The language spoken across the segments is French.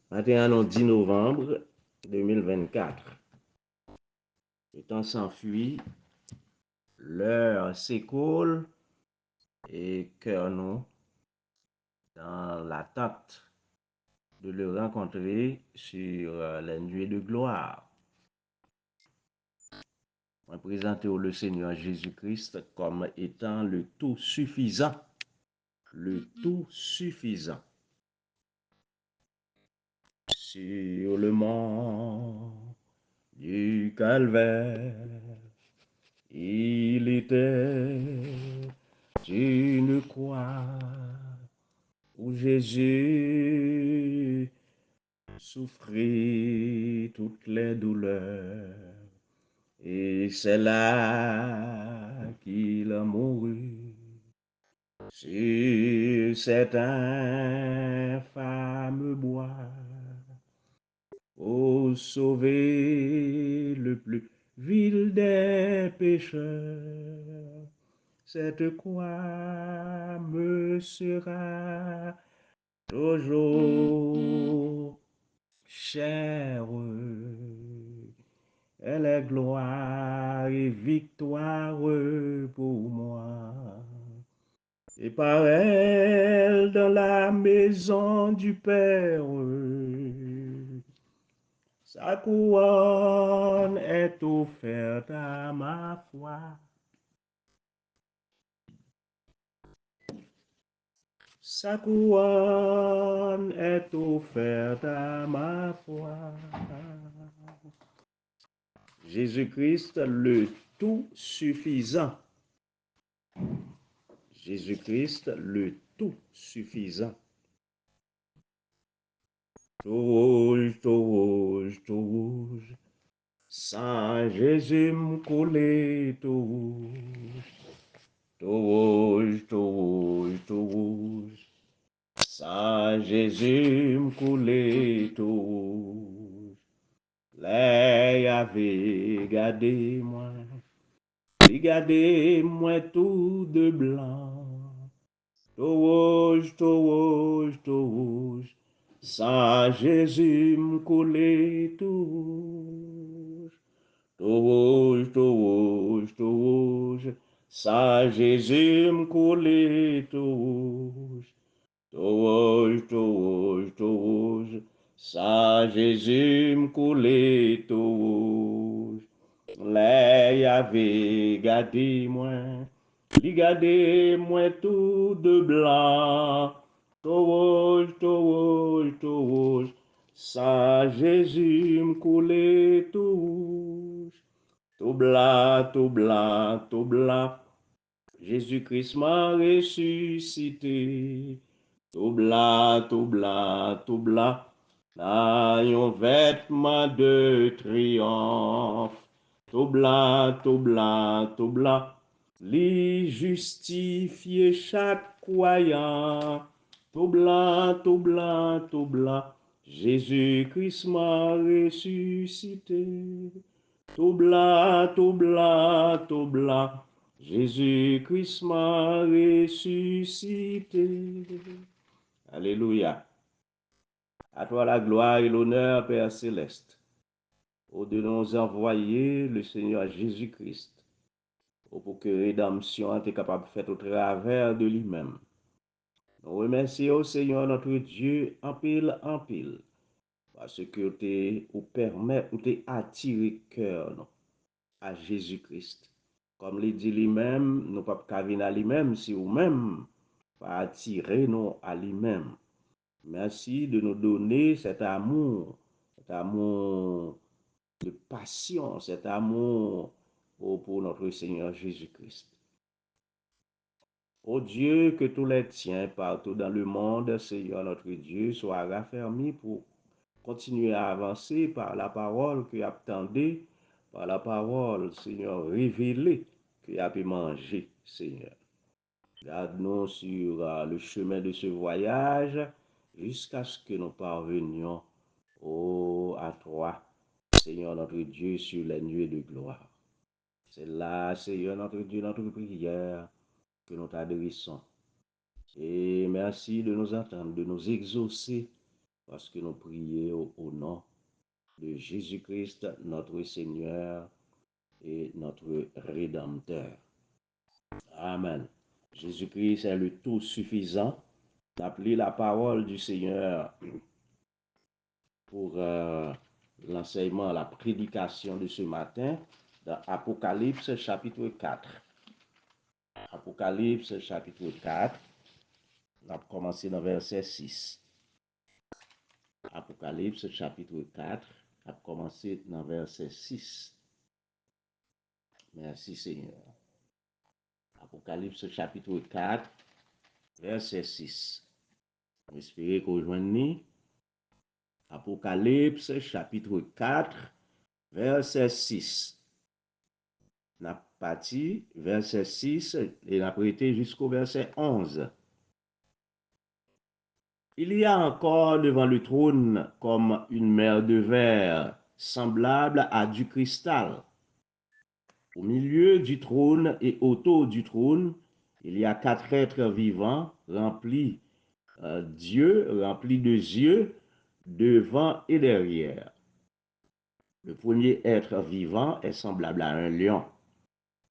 Matin, le 10 novembre 2024. Le temps s'enfuit, l'heure s'écoule et cœur nous dans l'attente de le rencontrer sur les nuées de gloire. On présente le Seigneur Jésus-Christ comme étant le tout suffisant. Le tout suffisant. Sur le mont du Calvaire, il était une croix où Jésus souffrit toutes les douleurs. Et c'est là qu'il a mouru sur cet infâme bois pour sauver le plus vil des pécheurs. Cette croix me sera toujours chère. Elle est gloire et victoire pour moi. Et par elle, dans la maison du Père, sa couronne est offerte à ma foi. Sa couronne est offerte à ma foi. Jésus-Christ, le tout suffisant. Jésus-Christ, le tout suffisant. Tout rouge, tout rouge, tout rouge. Sans Jésus me couler, tout rouge. Tout rouge, tout rouge, tout rouge. Sans Jésus me couler, tout rouge. Les avait gardé moi. Regardez-moi tout de blanc. Tout rouge, tout rouge, tout rouge. Sans Jésus me couler, tout rouge. Tout rouge, tout rouge, tout rouge. Sans Jésus me couler, tout rouge. Tout rouge, tout rouge, tout rouge. Sans Jésus me couler, tout rouge. Les avait gardé moi. Li gade moi tout de blanc, tout rouge, tout rouge, tout rouge. Sans Jésus me coulait tout rouge, tout blanc, tout blanc, tout blanc. Jésus-Christ m'a ressuscité, tout blanc, tout blanc, tout blanc. Là, un vêtement de triomphe, tout blanc, tout blanc, tout blanc. Li justifier chaque croyant, tout blanc, tout blanc, tout blanc. Jésus-Christ m'a ressuscité, tout blanc, tout blanc, tout blanc. Jésus-Christ m'a ressuscité. Alléluia. À toi la gloire et l'honneur, Père céleste. Au de nous envoyer le Seigneur Jésus-Christ, pour que rédemption est capable de faire au travers de lui-même. Nous remercions au Seigneur notre Dieu en pile, parce que tu permet ou tu attiré cœur à Jésus-Christ. Comme il dit lui-même, nous ne pouvons pas venir à lui-même si nous-mêmes pas attirer nous à lui-même. Merci de nous donner cet amour de passion, cet amour pour notre Seigneur Jésus-Christ. Ô Dieu, que tous les tiens partout dans le monde, Seigneur notre Dieu, soient raffermis pour continuer à avancer par la parole que attendez, par la parole, Seigneur, révélée que a pu manger, Seigneur. Garde-nous sur le chemin de ce voyage jusqu'à ce que nous parvenions à toi, Seigneur notre Dieu, sur les nuées de gloire. C'est là, Seigneur notre Dieu, notre prière que nous t'adressons. Et merci de nous entendre, de nous exaucer parce que nous prions au nom de Jésus-Christ, notre Seigneur et notre Rédempteur. Amen. Jésus-Christ est le tout suffisant. D'appeler la parole du Seigneur pour l'enseignement, la prédication de ce matin dans Apocalypse chapitre 4. Apocalypse chapitre 4, on va commencer dans verset 6. Apocalypse chapitre 4, on va commencer dans verset 6. Merci Seigneur. Apocalypse chapitre 4, verset 6. J'espère que vous joignez. Apocalypse chapitre 4, verset 6. On a parti verset 6 et on a prêté jusqu'au verset 11. Il y a encore devant le trône comme une mer de verre, semblable à du cristal. Au milieu du trône et autour du trône, il y a 4 êtres vivants remplis remplis de yeux devant et derrière. Le premier être vivant est semblable à un lion.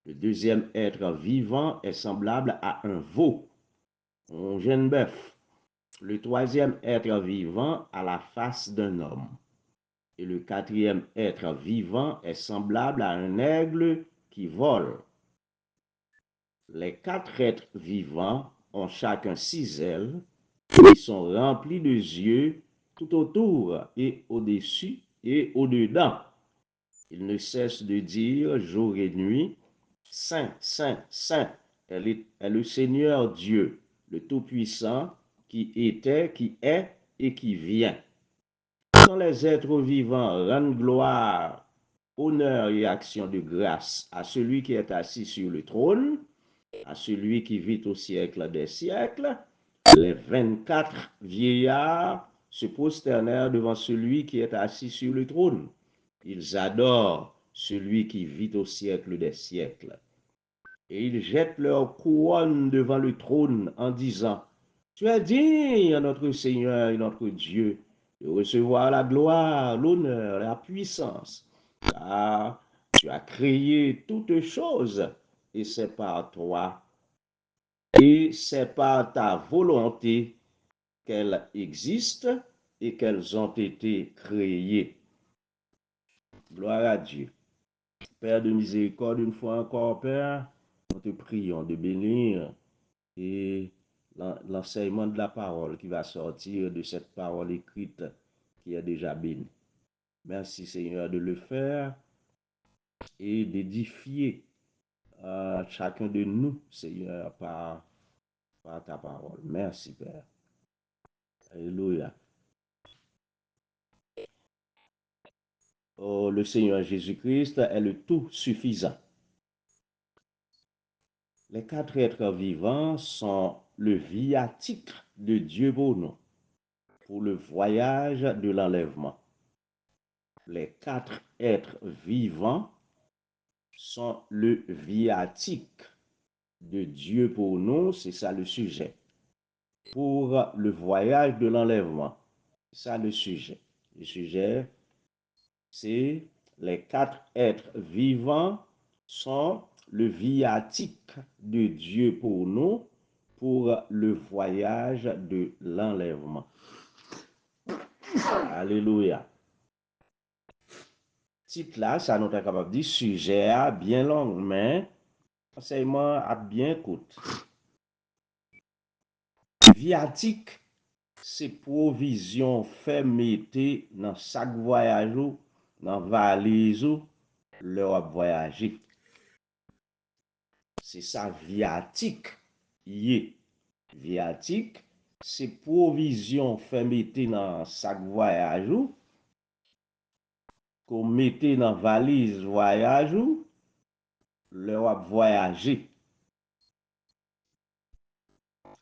Le deuxième être vivant est semblable à un veau, un jeune bœuf. Le troisième être vivant a la face d'un homme. Et le quatrième être vivant est semblable à un aigle qui vole. Les 4 êtres vivants ont chacun 6 ailes. Ils sont remplis de yeux tout autour et au-dessus et au-dedans. Ils ne cessent de dire jour et nuit, Saint, Saint, Saint est le Seigneur Dieu, le Tout-Puissant, qui était, qui est et qui vient. Quand les êtres vivants rendent gloire, honneur et action de grâce à celui qui est assis sur le trône, à celui qui vit au siècle des siècles, les 24 vieillards se prosternèrent devant celui qui est assis sur le trône. Ils adorent celui qui vit au siècle des siècles. Et ils jettent leur couronne devant le trône en disant, Tu es digne, notre Seigneur et notre Dieu, de recevoir la gloire, l'honneur, la puissance, car tu as créé toutes choses, et c'est par toi, et c'est par ta volonté qu'elles existent et qu'elles ont été créées. Gloire à Dieu. Père de miséricorde, une fois encore, Père, nous te prions de bénir et l'enseignement de la parole qui va sortir de cette parole écrite qui est déjà bénie. Merci Seigneur de le faire et d'édifier chacun de nous, Seigneur, par ta parole. Merci Père. Alléluia. Oh, le Seigneur Jésus-Christ est le tout suffisant. Les 4 êtres vivants sont le viatique de Dieu pour nous, pour le voyage de l'enlèvement. Les 4 êtres vivants sont le viatique de Dieu pour nous, c'est ça le sujet. Pour le voyage de l'enlèvement, c'est ça le sujet. Le sujet, c'est les 4 êtres vivants sont le viatique de Dieu pour nous, pour le voyage de l'enlèvement. Alléluia. Titre là, ça nous est capable de dire sujet à bien long, mais enseignement à bien court. Viatique, c'est provision fait mettre dans chaque voyage ou dans valise ou leur voyager. C'est ça viatique. Viatique, c'est provision fait mettre dans chaque voyage ou qu'on mette dans valise voyage ou leur voyager.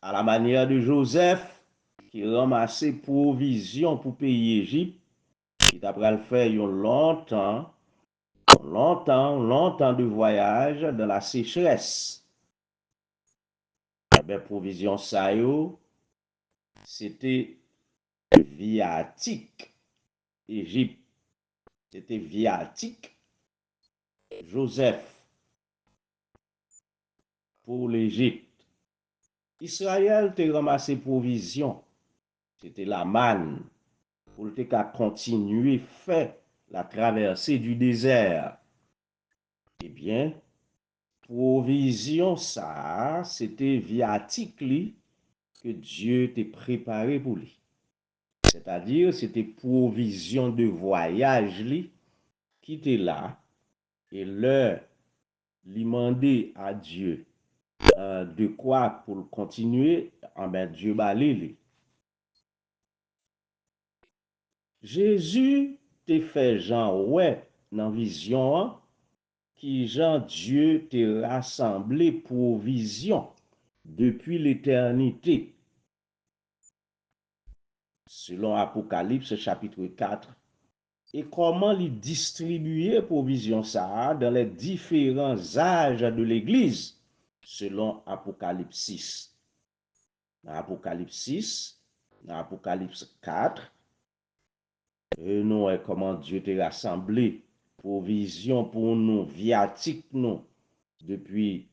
À la manière de Joseph, qui ramassait provisions pour payer Égypte, qui d'après le fait longtemps de voyage dans la sécheresse. Eh bien, provision ça yo, c'était viatique Égypte. C'était viatique Joseph pour l'Égypte. Israël te ramassé provision. C'était la manne pour te continuer faire la traversée du désert. Eh bien, provision ça, c'était viatique li que Dieu t'a préparé pour lui. C'est-à-dire, c'était provision de voyage li qui était là et leur lui demander à Dieu de quoi pour continuer, ben Dieu balé. Jésus te fait Jean ouais dans vision qui Jean Dieu te rassemblé provision depuis l'éternité. Selon Apocalypse chapitre 4. Et comment les distribuer provision ça dans les différents âges de l'Église, selon Apocalypse 6. Dans Apocalypse 6, dans Apocalypse 4, nous, comment Dieu t'a rassemblé provision pour nous, viatique nous, depuis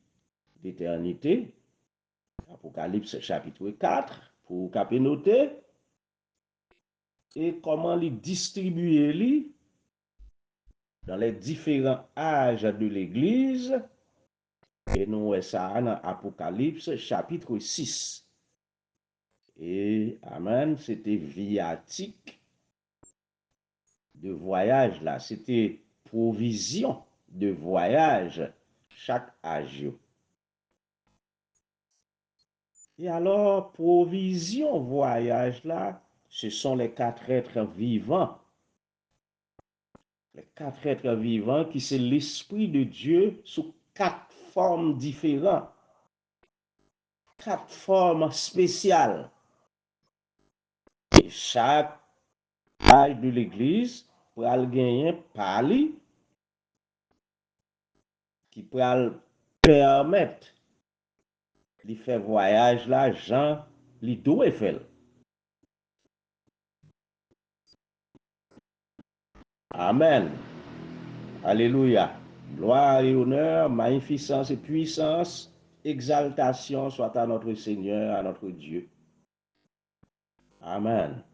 l'éternité. Apocalypse chapitre 4, pour capter noter, et comment les distribuer les dans les différents âges de l'Église. Et nous voyons ça dans Apocalypse chapitre 6. Et Amen, c'était viatique de voyage là. C'était provision de voyage chaque âge. Et alors, provision voyage là, ce sont les quatre êtres vivants. Les quatre êtres vivants qui c'est l'Esprit de Dieu sous quatre formes différentes. Quatre formes spéciales. Et chaque âge de l'Église pour gagner parler qui peut permettre de faire voyage là, Jean, li doit faire. Amen. Alléluia. Gloire et honneur, magnificence et puissance, exaltation soit à notre Seigneur, à notre Dieu. Amen.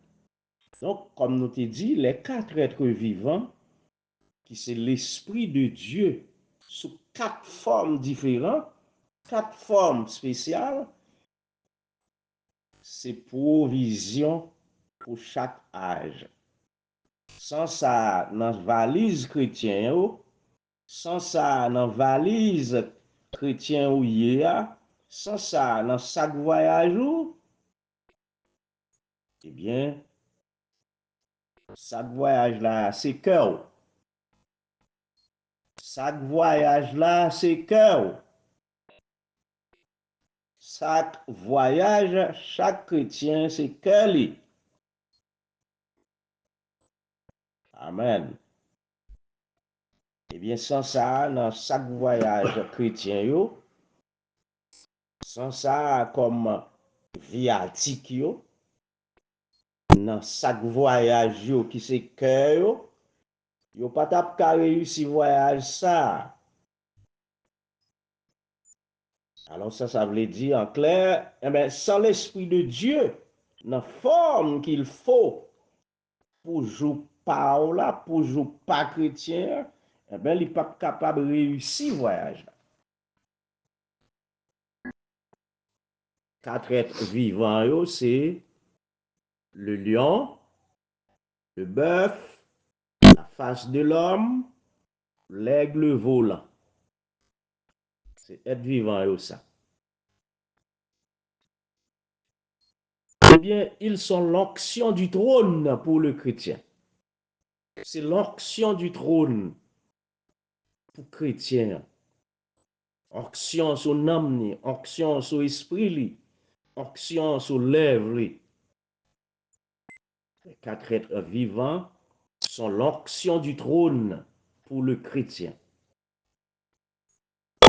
Donc, comme nous t'ai dit, les quatre êtres vivants, qui c'est l'Esprit de Dieu, sous quatre formes différentes, quatre formes spéciales, c'est provision pour chaque âge. Sans ça, dans la valise chrétienne, sans ça, dans la valise chrétienne ou sans ça, dans chaque voyage, eh bien, chaque voyage là, c'est cœur. Chaque voyage là, c'est cœur. Chaque voyage, chaque chrétien, c'est cœur. Amen. Eh bien, sans ça, dans chaque voyage chrétien, sans ça, comme viatique, dans chaque voyage qui c'est cœur, yo pas tap ka réussir voyage ça. Alors ça veut dire en clair, eh bien, sans l'Esprit de Dieu, dans la forme qu'il faut pour jouer par là, pour jouer pas chrétien, eh bien, il n'est pas capable de réussir voyage. Quatre êtres vivants, c'est le lion, le bœuf, la face de l'homme, l'aigle volant. C'est être vivant, ça. Eh bien, ils sont l'onction du trône pour le chrétien. C'est l'onction du trône pour le chrétien. Onction sur l'âme, onction sur l'esprit, onction sur l'œuvre. Les quatre êtres vivants sont l'onction du trône pour le chrétien.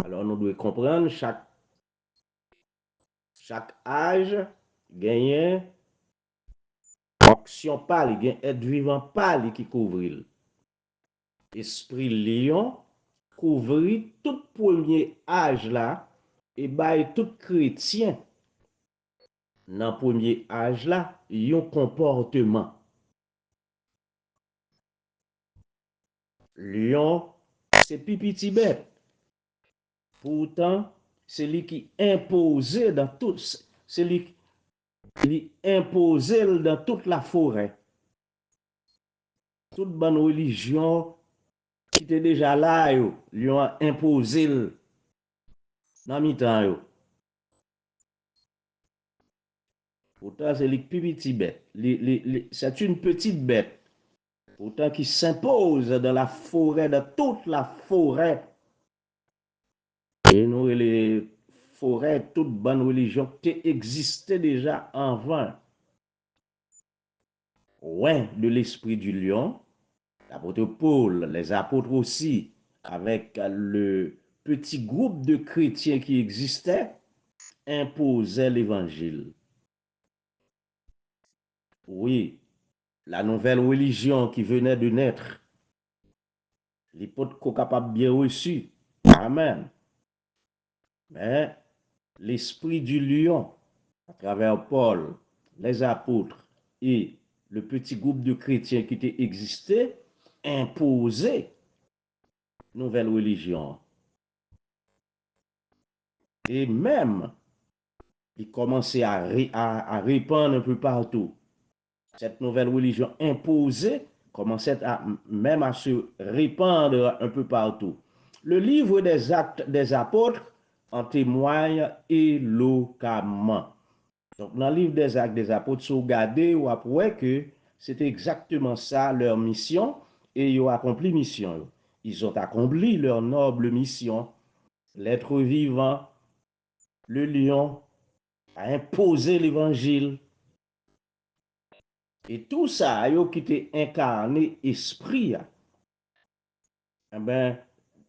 Alors, nous devons comprendre chaque âge gagne Onction pâle, il y a un être vivant pâle qui couvre. Esprit lion couvre tout premier âge là et bail tout chrétien dans premier âge là, un comportement. Lion, c'est petit bête. Pourtant, c'est lui qui imposait dans tout, c'est lui qui imposait dans toute la forêt. Toute bonne religion qui était déjà là, lui a imposé dans mi-temps. Pourtant, c'est lui petit bête. C'est une petite bête. Pourtant, qui s'impose dans la forêt, dans toute la forêt. Et nous, les forêts, toute bonne religion qui existait déjà avant. Loin de l'esprit du lion, l'apôtre Paul, les apôtres aussi, avec le petit groupe de chrétiens qui existait, imposaient l'évangile. Oui, la nouvelle religion qui venait de naître, l'hypothèse capable bien reçu. Amen. Mais l'esprit du lion, à travers Paul, les apôtres et le petit groupe de chrétiens qui était existé, imposait nouvelle religion. Et même, il commençait à répandre un peu partout. Cette nouvelle religion imposée commençait même à se répandre un peu partout. Le livre des Actes des Apôtres en témoigne éloquemment. Donc, dans le livre des Actes des Apôtres, si vous regardez, vous apprenez que c'est exactement ça leur mission et ils ont accompli mission. Ils ont accompli leur noble mission. L'être vivant, le lion, a imposé l'évangile. Et tout ça, qui était incarné esprit, eh ben,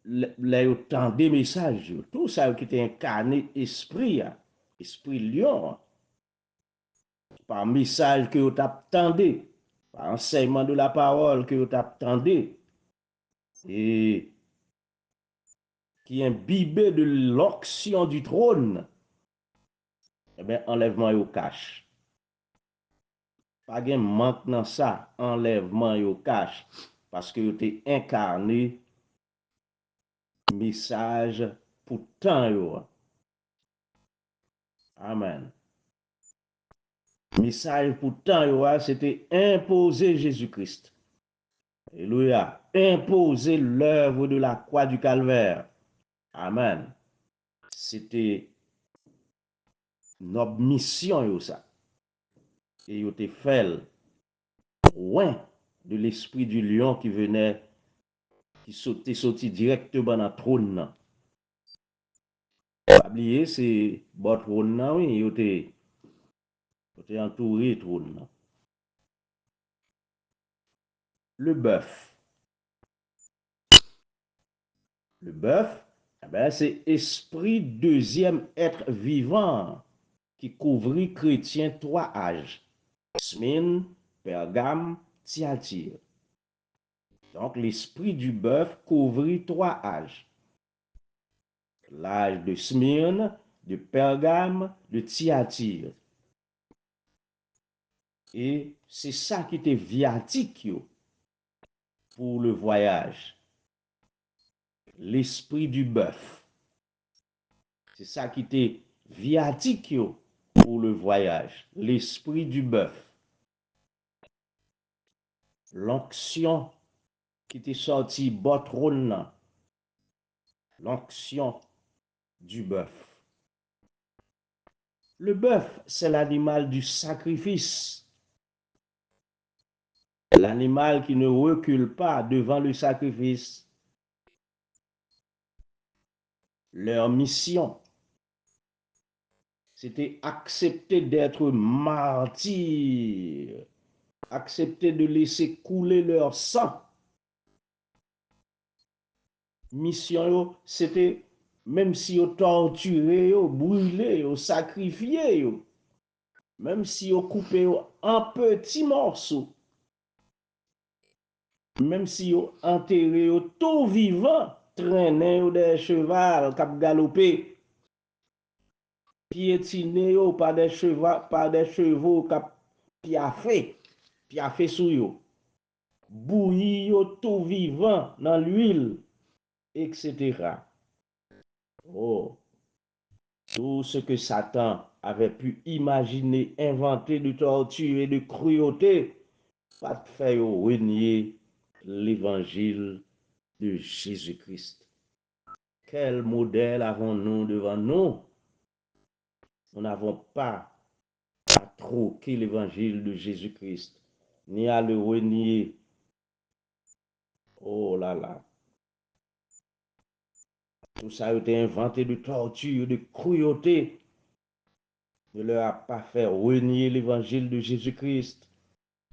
là, autant des messages, tout ça qui était incarné esprit, esprit lion, par message que vous attendez, par enseignement de la parole que vous attendez, et qui est imbibé de l'onction du trône, eh bien, enlèvement au cache. Pas de manque dans ça, enlèvement au cache, parce que vous êtes incarné message pour tant. Amen. Message pour tant, c'était imposer Jésus-Christ. Alléluia. Imposer l'œuvre de la croix du calvaire. Amen. C'était notre mission, ça. Et il était fait loin de l'esprit du lion qui venait, qui sautait directement dans le trône. Pas oublier, c'est bon trône, oui, il était entouré de trône. Le bœuf. Le bœuf, eh ben, c'est esprit deuxième être vivant qui couvrit chrétien trois âges. Smyrne, Pergame, Thyatire. Donc l'esprit du bœuf couvrit trois âges. L'âge de Smyrne, de Pergame, de Thyatire. Et c'est ça qui était viatique pour le voyage. L'esprit du bœuf. C'est ça qui était viatique pour le voyage. L'esprit du bœuf. L'onction qui était sortie botron. L'onction du bœuf. Le bœuf, c'est l'animal du sacrifice. L'animal qui ne recule pas devant le sacrifice. Leur mission, c'était accepter d'être martyrs, accepter de laisser couler leur sang. Mission, c'était même si on torturé, brûlé, sacrifié, même si vous coupez en petits morceaux, même si vous enterrez tout vivant, traînez des chevaux qui galopé, piétinez par des chevaux qui piaffé sous yo, bouilli tout vivant dans l'huile, etc. Oh, tout ce que Satan avait pu imaginer, inventer de torture et de cruauté, pas de faire renier l'évangile de Jésus-Christ. Quel modèle avons-nous devant nous? Nous n'avons pas à troquer l'évangile de Jésus-Christ, ni à le renier. Oh là là. Tout ça a été inventé de torture, de cruauté. Ne leur a pas fait renier l'évangile de Jésus-Christ.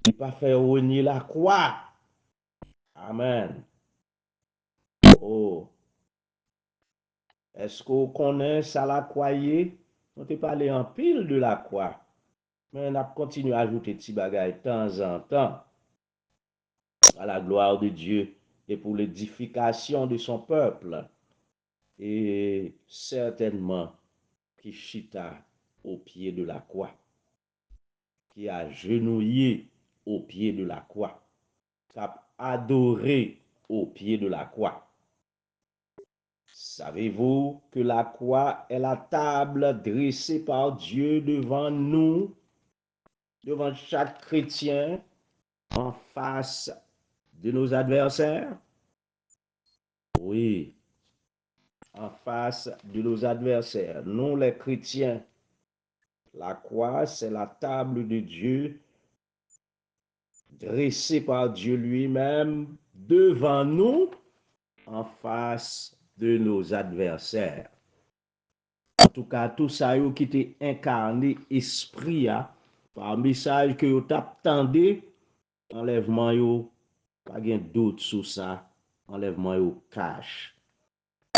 Ne pas faire renier la croix. Amen. Oh, est-ce qu'on connaît ça la croyez? On te parlé en pile de la croix. Mais on a continué à ajouter petits bagailles de temps en temps à la gloire de Dieu et pour l'édification de son peuple. Et certainement qui chita au pied de la croix, qui a genouillé au pied de la croix, qui a adoré au pied de la croix. Savez-vous que la croix est la table dressée par Dieu devant nous, devant chaque chrétien, en face de nos adversaires? Oui, en face de nos adversaires. Nous, les chrétiens, la croix, c'est la table de Dieu dressée par Dieu lui-même devant nous, en face de nos adversaires. En tout cas, tout ça qui était incarné esprit par message que vous t'attendez, enlèvement yo, pas de doute sur ça, enlèvement yo cache.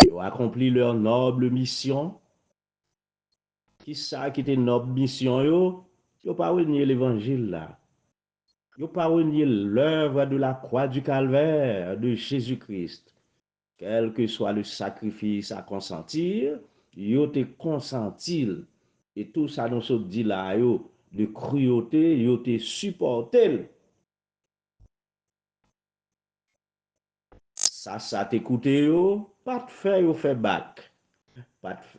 Ils ont accompli leur noble mission. Qui ça qui était noble mission yo? Yo pas renié l'évangile là. Yo pas renié l'œuvre de la croix du calvaire de Jésus-Christ. Quel que soit le sacrifice à consentir, yo te consentil. Et tout ça nous se dit là yo de cruauté, yo te supporté. Ça t'écoute yo, pas de faire yo fait bac.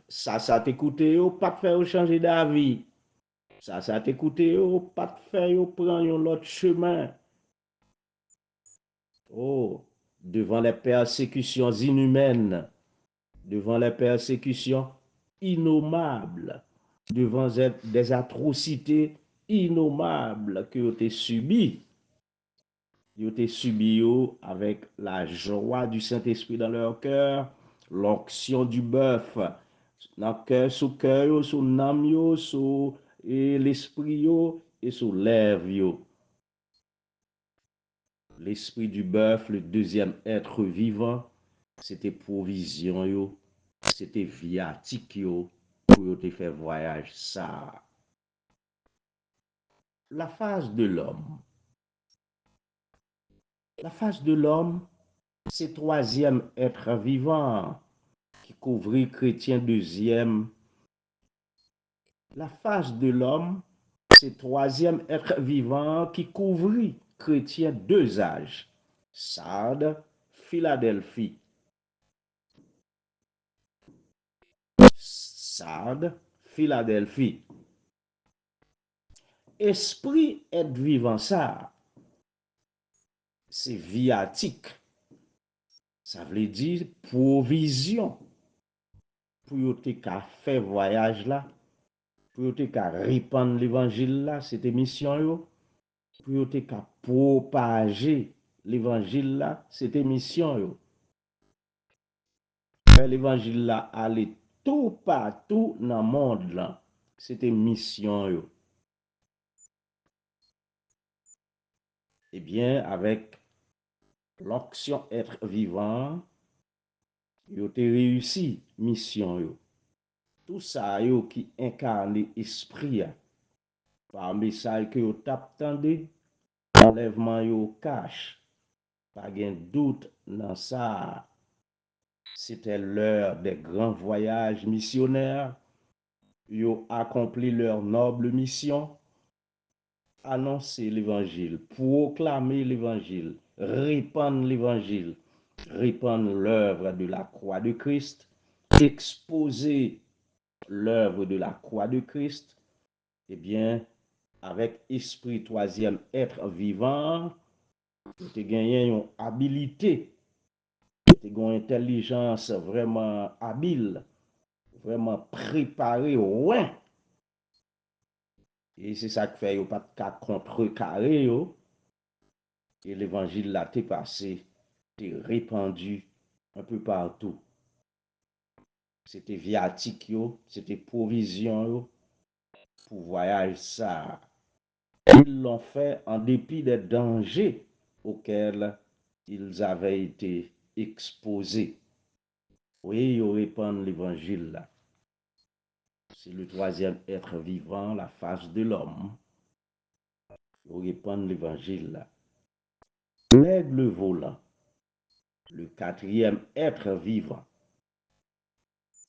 Ça t'écoute yo, pas de faire yo changer d'avis. Ça t'écoute yo, pas de faire yo prendre un autre chemin. Oh, devant les persécutions inhumaines, devant les persécutions innommables, devant des atrocités innommables que vous avez subies, vous avez subi avec la joie du Saint-Esprit dans leur cœur, l'onction du bœuf, dans cœur, sous cœur, sous l'âme, sous l'esprit et sous lèvres. L'esprit du bœuf, le deuxième être vivant, c'était provision, yo, c'était viatique yo, pour te faire voyage ça. La face de l'homme. La face de l'homme, c'est troisième être vivant qui couvrit chrétien deuxième. La face de l'homme, c'est troisième être vivant qui couvrit chrétien deux âges. Sardes, Philadelphie. Sardes, Philadelphie. Esprit être vivant ça, c'est viatique. Ça veut dire provision pour te faire voyage là, pour te répandre l'évangile là, c'était mission yo, pour te propager l'évangile là, c'était mission yo. L'évangile là aller tout partout dans le monde là, c'était mission yo. Eh bien, avec l'onction être vivant, yo te réussi mission yo. Tout ça yo qui incarne esprit, par message que vous t'attendez, enlèvement yo cache. Pas de doute dans ça. C'était l'heure des grands voyages missionnaires. Ils ont accompli leur noble mission, annoncer l'évangile, proclamer l'évangile, répandre l'œuvre de la croix de Christ, exposer l'œuvre de la croix de Christ. Eh bien, avec esprit troisième être vivant, tu gagné une habilité, tu une intelligence vraiment habile, vraiment préparée, ouais. Et c'est ça qui fait qu'il n'y a pas de cas contrecarré. Et l'évangile là, t'est passé, t'est répandu un peu partout. C'était viatique, c'était provision pour voyage ça. Ils l'ont fait en dépit des dangers auxquels ils avaient été exposés. Oui, ils répandent l'évangile là. C'est le troisième être vivant, la face de l'homme. Ils répandent l'évangile là. L'aigle volant, le quatrième être vivant.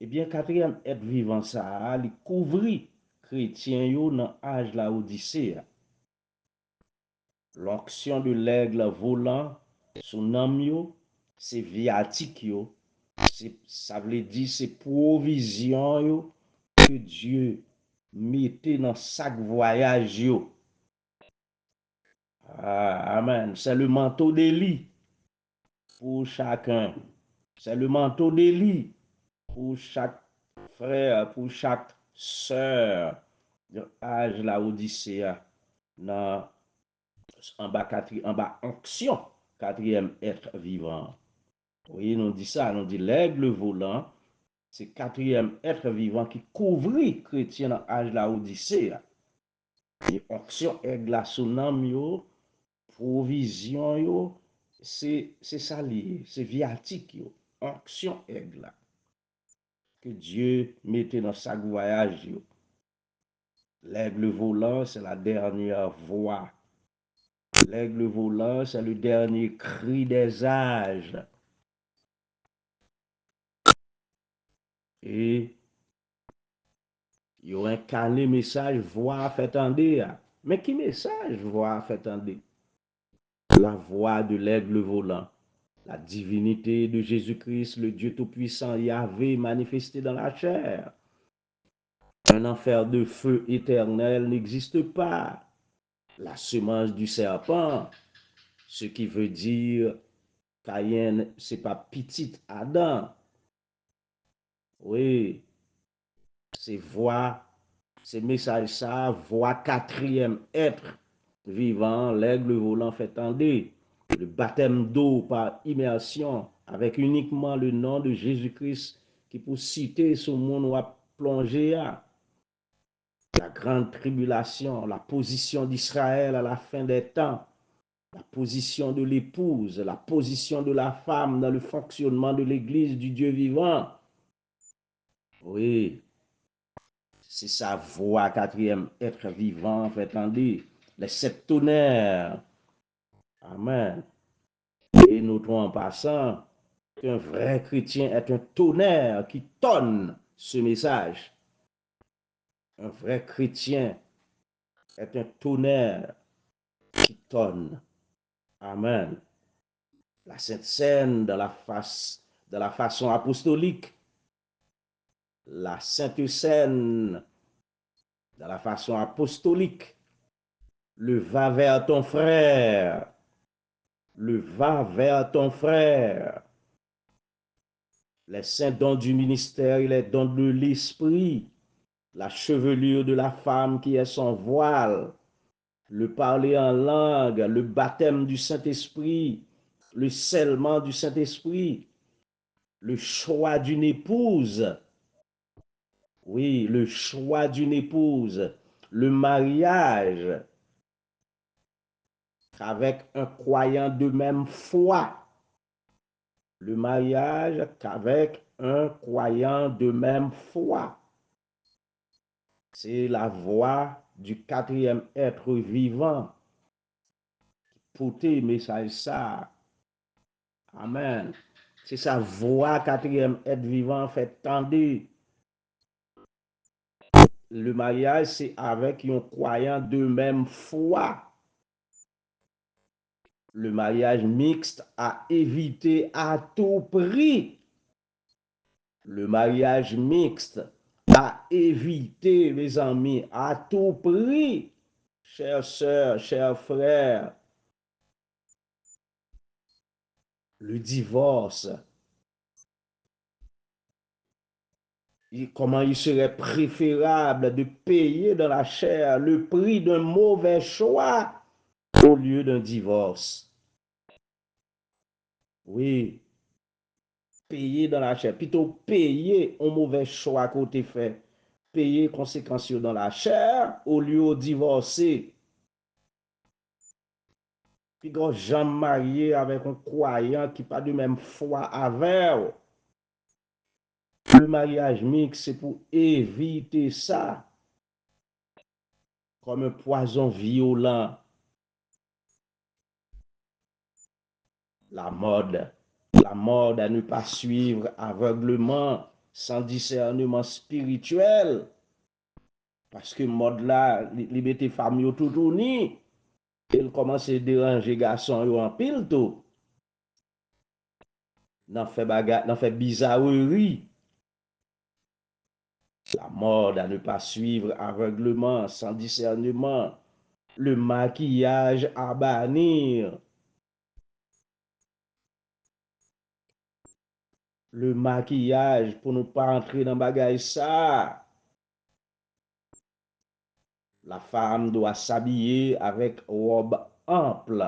Eh bien, quatrième être vivant, ça, il couvrit chrétien yo dans l'âge la Odyssée. L'onction de l'aigle volant, son nom c'est viatique yo. Ça veut dire c'est provision yo que Dieu mettait dans chaque voyage yo. Ah, amen. C'est le manteau d'Élie pour chacun. C'est le manteau d'Élie pour chaque frère, pour chaque sœur de l'âge la Odyssée dans en bas onction, quatrième être vivant. Oui, nous dit ça, nous dit l'aigle volant, c'est quatrième être vivant qui couvrit chrétien dans l'âge la Odyssée. Et onction aigle la sonam yo, provision yo, c'est ça lié, c'est viatique yo, onction aigle que Dieu mettait dans chaque voyage yo. L'aigle volant, c'est la dernière voix. L'aigle volant, c'est le dernier cri des âges. Et il y a un carnet message voix fait entendre. Mais qui message voix fait entendre? La voix de l'aigle volant. La divinité de Jésus-Christ, le Dieu Tout-Puissant, Yahvé, manifesté dans la chair. Un enfer de feu éternel n'existe pas. La semence du serpent, ce qui veut dire Caïn, c'est pas petit Adam. Oui, c'est voix, c'est message ça, voix quatrième être vivant, l'aigle volant fait entendre. Le baptême d'eau par immersion avec uniquement le nom de Jésus-Christ qui pour citer ce monde ou à plonger à la grande tribulation, la position d'Israël à la fin des temps, la position de l'épouse, la position de la femme dans le fonctionnement de l'Église du Dieu vivant. Oui, c'est sa voix, quatrième être vivant, fait entendre les sept tonnerres. Amen. Et notons en passant qu'un vrai chrétien est un tonnerre qui tonne ce message. Un vrai chrétien est un tonnerre qui tonne. Amen. La Sainte Seine de la façon apostolique. La Sainte Seine de la façon apostolique. Le va vers ton frère. Le va vers ton frère. Les saints dons du ministère et les dons de l'esprit. La chevelure de la femme qui est son voile. Le parler en langue. Le baptême du Saint-Esprit. Le scellement du Saint-Esprit. Le choix d'une épouse. Oui, le choix d'une épouse. Le mariage avec un croyant de même foi. Le mariage qu'avec un croyant de même foi. C'est la voix du quatrième être vivant. Porter message ça. Amen. C'est sa voix, quatrième être vivant, fait tendre. Le mariage, c'est avec un croyant de même foi. Le mariage mixte à éviter à tout prix. Le mariage mixte à éviter, mes amis, à tout prix. Chères sœurs, chers frères, le divorce. Comment il serait préférable de payer dans la chair le prix d'un mauvais choix au lieu d'un divorce. Oui, payer dans la chair, plutôt payer un mauvais choix côté fait, payer conséquences dans la chair au lieu de divorcer. Puis quand j'en marié avec un croyant qui pas de même foi avec, le mariage mixte, c'est pour éviter ça, comme un poison violent. La mode à ne pas suivre aveuglement, sans discernement spirituel. Parce que mode là, les bêtes femmes tout tourné, il commence à déranger garçons en pile tout. N'en fait bizarrerie. La mode à ne pas suivre aveuglement, sans discernement. Le maquillage à bannir. Le maquillage pour ne pas entrer dans bagaille ça. La femme doit s'habiller avec robe ample,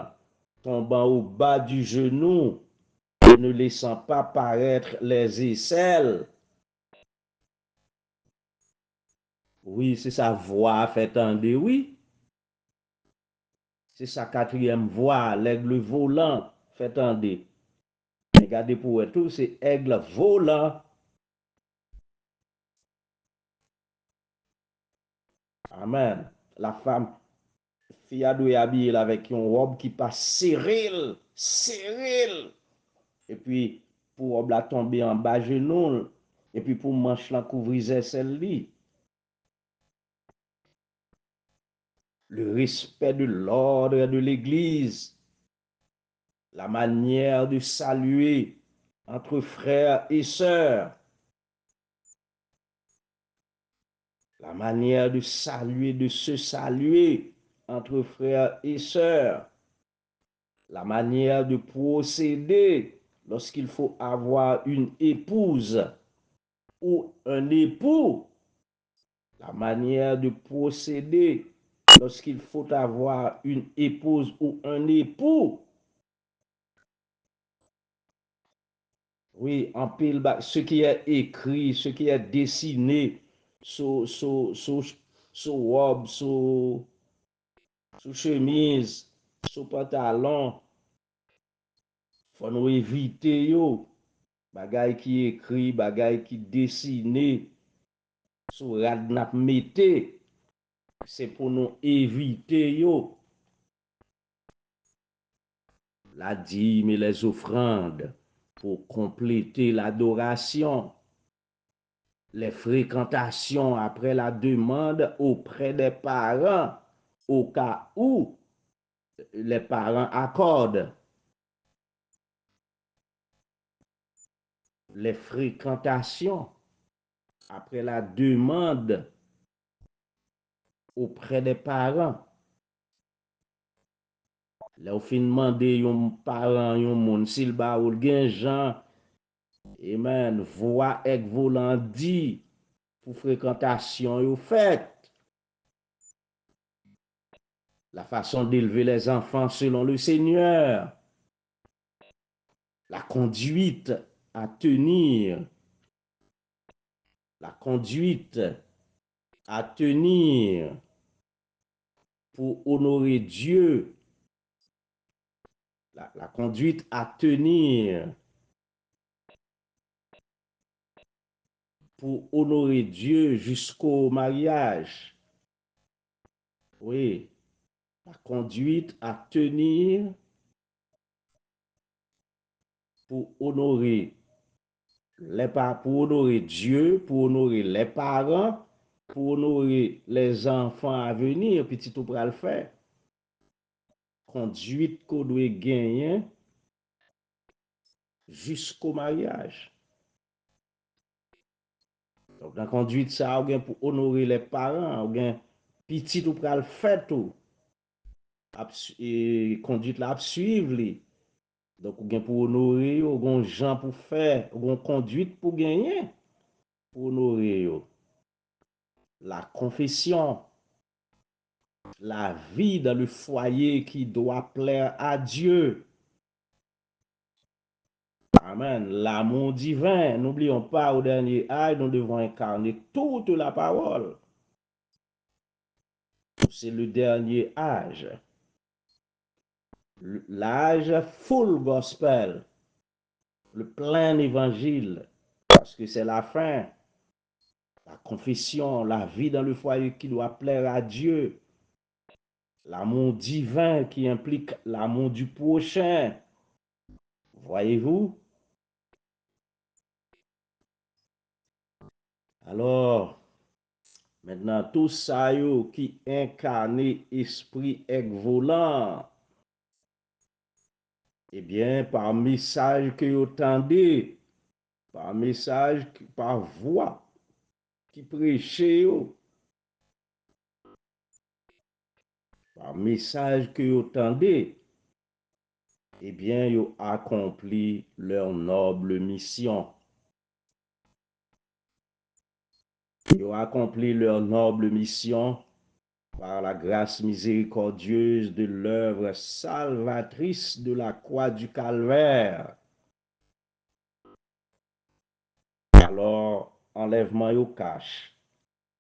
tombant au bas du genou et ne laissant pas paraître les aisselles. Oui, c'est sa voix fait entendre, oui. C'est sa quatrième voix, l'aigle volant fait entendre. Regardez pour tout, c'est aigle volant. Amen. La femme, fille doit habiller avec une robe qui passe serrée, serrée. Et puis, pour robe la tomber en bas genou, et puis pour manche la couvrir celle-là. Le respect de l'ordre de l'Église, la manière de saluer entre frères et sœurs, la manière de saluer, de se saluer entre frères et sœurs, la manière de procéder lorsqu'il faut avoir une épouse ou un époux, la manière de procéder lorsqu'il faut avoir une épouse ou un époux. Oui, en pile, ce qui est écrit, ce qui est dessiné sur robe, sur chemise, sur pantalon, faut nous éviter yo. Bagay qui écrit, bagay qui dessiné, sur radnap mette, c'est pour nous éviter yo. La dîme et les offrandes pour compléter l'adoration. Les fréquentations après la demande auprès des parents au cas où les parents accordent. Les fréquentations après la demande auprès des parents. Là, au fin demander yon parent, yon moun, s'il ba ou gen jan, amen, voix ek volant dit pour fréquentation yo fait. La façon d'élever les enfants selon le Seigneur. La conduite à tenir. La conduite à tenir pour honorer Dieu. La conduite à tenir pour honorer Dieu jusqu'au mariage. Oui, la conduite à tenir pour honorer pour honorer Dieu, pour honorer les parents, pour honorer les enfants à venir, petit tout pour le faire. Conduite qu'on doit gagner jusqu'au mariage. Donc, dans la conduite, ça, on pour honorer les parents, on petit tout pour le faire tout. Et conduite là, suivre les. Donc, on pour honorer, on gens pour faire, on conduite pour gagner, pour honorer la confession, la vie dans le foyer qui doit plaire à Dieu. Amen. L'amour divin. N'oublions pas, au dernier âge, nous devons incarner toute la parole. C'est le dernier âge. L'âge full gospel. Le plein évangile. Parce que c'est la fin. La confession, la vie dans le foyer qui doit plaire à Dieu. L'amour divin qui implique l'amour du prochain. Voyez-vous? Alors, maintenant, tout ça qui incarne esprit volant, eh bien, par message que vous entendez, par message, par voix qui prêchez, par message que vous entendez, eh bien, vous accompli leur noble mission. Ils ont accompli leur noble mission par la grâce miséricordieuse de l'œuvre salvatrice de la croix du calvaire. Alors, enlèvement yo cache.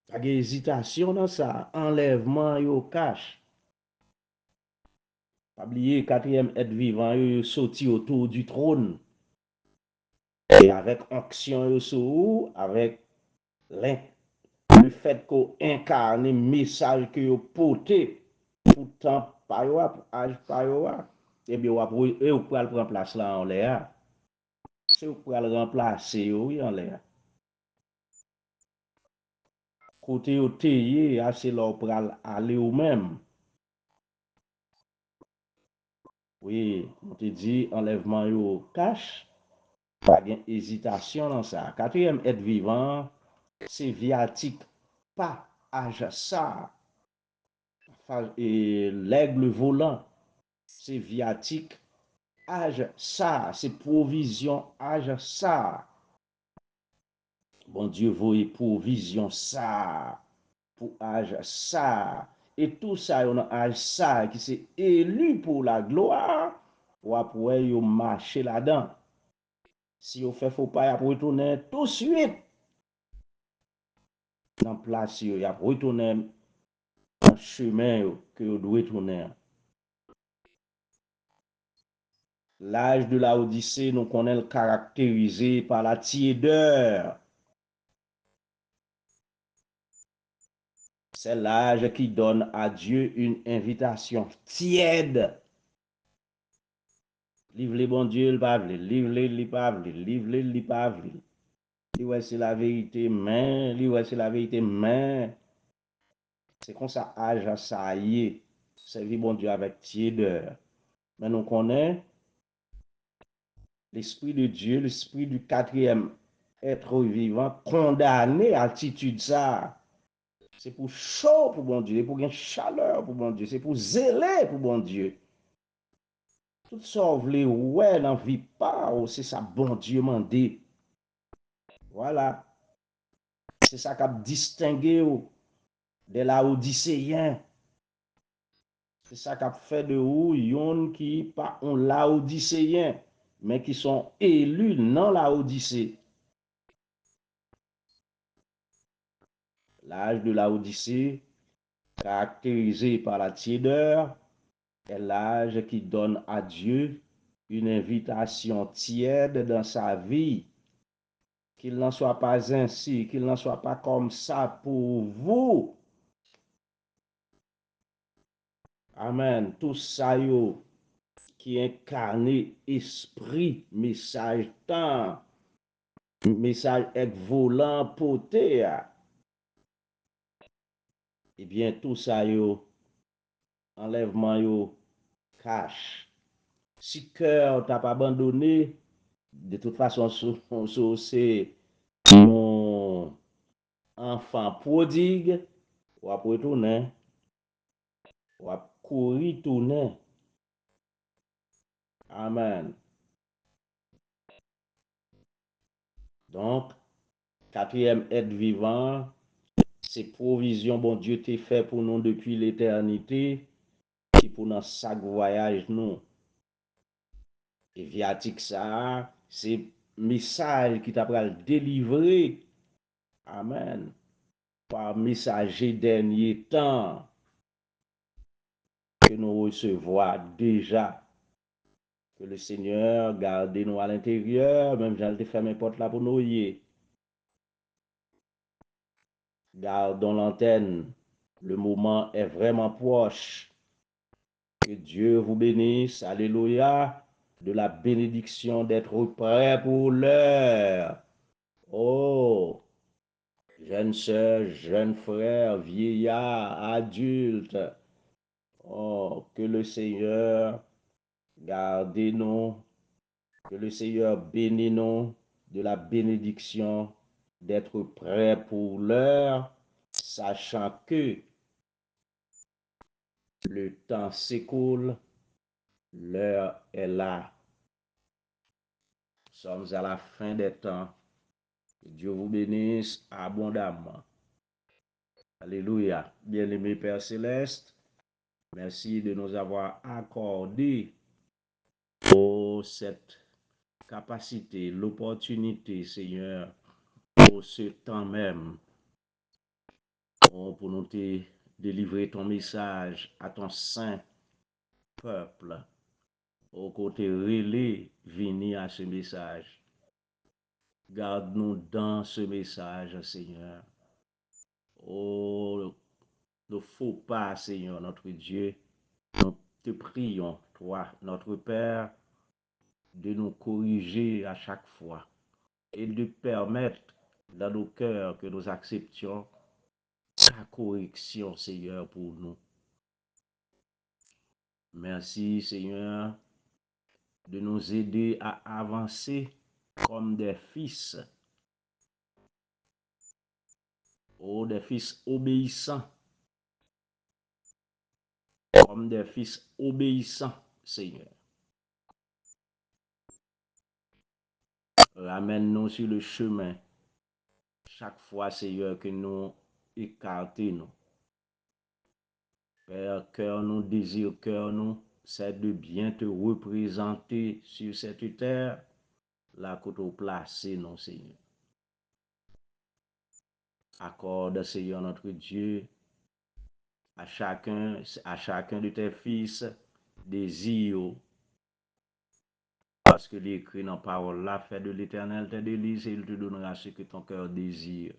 Pas d'hésitation dans ça. Enlèvement yo cache. Pas oublier, quatrième être vivant, yo sorti autour du trône. Et avec onction yo sous, avec le fait qu'on incarne message que yo porté, pourtant, pas yo, pour âge pas yo, et bien, vous pouvez prendre place là en l'air. Si vous pouvez le remplacer, oui, en l'air. Côté au teye, assez là pour aller ou même. Oui, on te dit enlèvement yo cache, pas d'hésitation dans ça. Quatrième être vivant, c'est viatique, pas âge ça. Et l'aigle volant, c'est viatique, âge ça, c'est provision, âge ça. Bon Dieu, voyez provision ça, pour âge ça. Et tout ça, on a âge ça qui s'est élu pour la gloire, ou après, yo marcher là-dedans. Si vous fait faux pas, vous retourner tout de suite dans place, vous retourner dans le chemin que vous devez retourner. L'âge de la Odyssée, nous connaissons caractérisé par la tiédeur. C'est l'âge qui donne à Dieu une invitation tiède. Livre les bon Dieu, le pas livre les li pas livre les li pas livre c'est la vérité, mais livre c'est la vérité, mais c'est comme ça âge ça y est. Servir bon Dieu avec tiédeur. Mais nous connaissons l'Esprit de Dieu, l'Esprit du quatrième être vivant, condamné à attitude ça. C'est pour chaud pour bon Dieu, c'est pour une chaleur pour bon Dieu, c'est pour zéler pour bon Dieu. Tout ça, vous voulez, ouais, n'en vit pas, c'est ça, bon Dieu m'a dit. Voilà. C'est ça qui a distingué de la Odysséen. C'est ça qui a fait de vous, yon qui pas on laodicéen, mais qui sont élus dans la Odyssée. L'âge de la Odyssée, caractérisé par la tiédeur, est l'âge qui donne à Dieu une invitation tiède dans sa vie. Qu'il n'en soit pas ainsi, qu'il n'en soit pas comme ça pour vous. Amen. Tout ça yo qui incarne esprit, message temps, message avec volant poté. Eh bien, tout ça yo, enlèvement yo, cache. Si cœur t'a pas abandonné, de toute façon, c'est mon enfant prodigue, ou après retourner, ou après courir tourner. Amen. Donc, quatrième être vivant, c'est provision, bon Dieu t'a fait pour nous depuis l'éternité, qui pour dans chaque voyage nous. Et viatique ça, c'est message qui t'a pral délivrer. Amen. Par messager dernier temps que nous recevons déjà. Que le Seigneur garde nous à l'intérieur, même j'allais te fermer porte là pour nous y. Gardons l'antenne. Le moment est vraiment proche. Que Dieu vous bénisse. Alléluia. De la bénédiction d'être prêt pour l'heure. Oh, jeunes sœurs, jeunes frères, vieillards, adultes. Oh, que le Seigneur garde nous. Que le Seigneur bénisse nous de la bénédiction d'être prêt pour l'heure, sachant que le temps s'écoule, l'heure est là. Nous sommes à la fin des temps. Que Dieu vous bénisse abondamment. Alléluia. Bien-aimé Père Céleste, merci de nous avoir accordé cette capacité, l'opportunité, Seigneur, pour ce temps même, pour nous te délivrer ton message à ton saint peuple, au côté relais, venir à ce message. Garde-nous dans ce message, Seigneur. Oh, ne faut pas, Seigneur, notre Dieu. Nous te prions, toi, notre Père, de nous corriger à chaque fois et de permettre dans nos cœurs que nous acceptions ta correction, Seigneur, pour nous. Merci, Seigneur, de nous aider à avancer comme des fils, oh, des fils obéissants, comme des fils obéissants, Seigneur. Ramène-nous sur le chemin chaque fois, Seigneur, que nous écartons. Père, cœur nous, désir, cœur nous, c'est de bien te représenter sur cette terre, là que tu placé, non, Seigneur. Accorde, Seigneur, notre Dieu, à chacun de tes fils, désir, parce que l'écrit dans la parole là, fait de l'Éternel tes délices et il te donnera ce que ton cœur désire.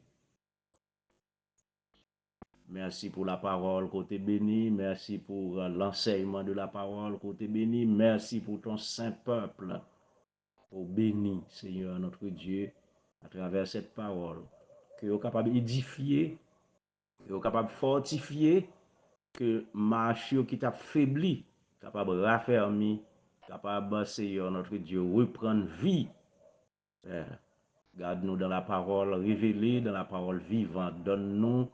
Merci pour la parole côté béni. Merci pour l'enseignement de la parole côté béni. Merci pour ton saint peuple. Pour béni, Seigneur notre Dieu, à travers cette parole. Que vous capable d'édifier, que vous capable de fortifier, que marche qui t'a faibli, capable de raffermir, capable, Seigneur notre Dieu, reprendre vie. Père, garde-nous dans la parole révélée, dans la parole vivante. Donne-nous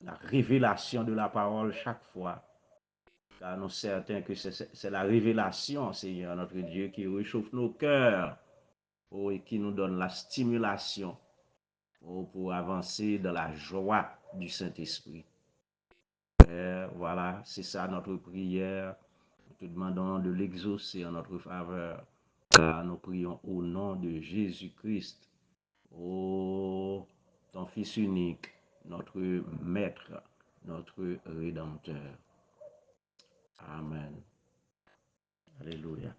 la révélation de la parole chaque fois. Car nous sommes certains que c'est la révélation, Seigneur, notre Dieu, qui réchauffe nos cœurs et qui nous donne la stimulation pour avancer dans la joie du Saint-Esprit. Père, voilà, c'est ça notre prière. Nous te demandons de l'exaucer en notre faveur. Car nous prions au nom de Jésus-Christ. Oh, ton Fils unique, notre Maître, notre Rédempteur. Amen. Alléluia.